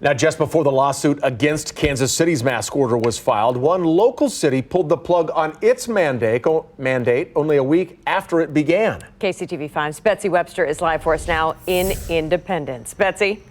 Now, just before the lawsuit against Kansas City's mask order was filed, one local city pulled the plug on its mandate only a week after it began. KCTV5's Betsy Webster is live for us now in Independence. Betsy.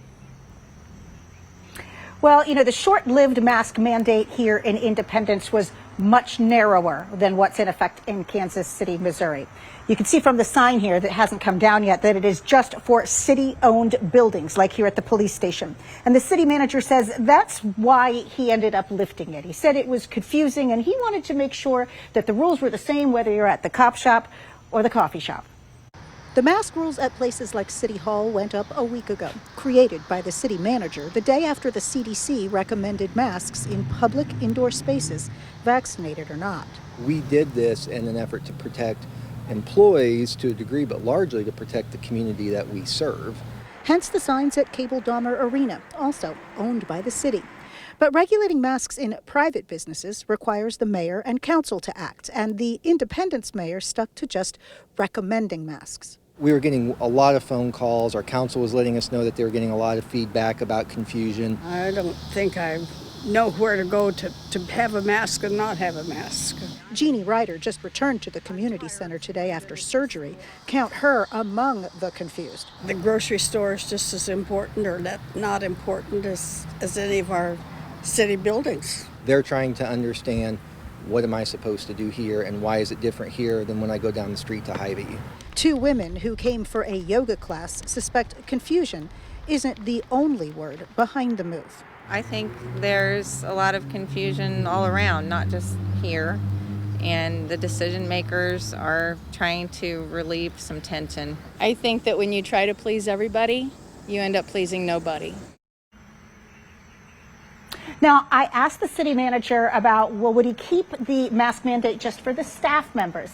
Well, the short-lived mask mandate here in Independence was much narrower than what's in effect in Kansas City, Missouri. You can see from the sign here that hasn't come down yet that it is just for city-owned buildings, like here at the police station. And the city manager says that's why he ended up lifting it. He said it was confusing and he wanted to make sure that the rules were the same whether you're at the cop shop or the coffee shop. The mask rules at places like City Hall went up a week ago, created by the city manager the day after the CDC recommended masks in public indoor spaces, vaccinated or not. We did this in an effort to protect employees to a degree, but largely to protect the community that we serve. Hence the signs at Cable Dahmer Arena, also owned by the city. But regulating masks in private businesses requires the mayor and council to act, and the Independence mayor stuck to just recommending masks. We were getting a lot of phone calls. Our council was letting us know that they were getting a lot of feedback about confusion. I don't think I know where to go to have a mask and not have a mask. Jeannie Ryder just returned to the community center today after surgery. Count her among the confused. The grocery store is just as important or not important as any of our city buildings. They're trying to understand, what am I supposed to do here and why is it different here than when I go down the street to Hy-Vee? Two women who came for a yoga class suspect confusion isn't the only word behind the move. I think there's a lot of confusion all around, not just here, and the decision makers are trying to relieve some tension. I think that when you try to please everybody, you end up pleasing nobody. Now, I asked the city manager about, would he keep the mask mandate just for the staff members?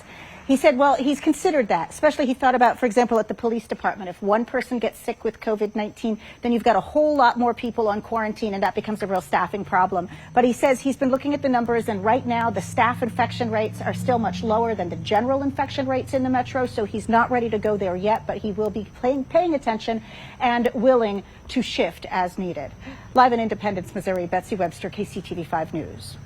He said, well, he's considered that, especially he thought about, for example, at the police department. If one person gets sick with COVID-19, then you've got a whole lot more people on quarantine, and that becomes a real staffing problem. But he says he's been looking at the numbers, and right now the staff infection rates are still much lower than the general infection rates in the metro, so he's not ready to go there yet, but he will be paying attention and willing to shift as needed. Live in Independence, Missouri, Betsy Webster, KCTV5 News.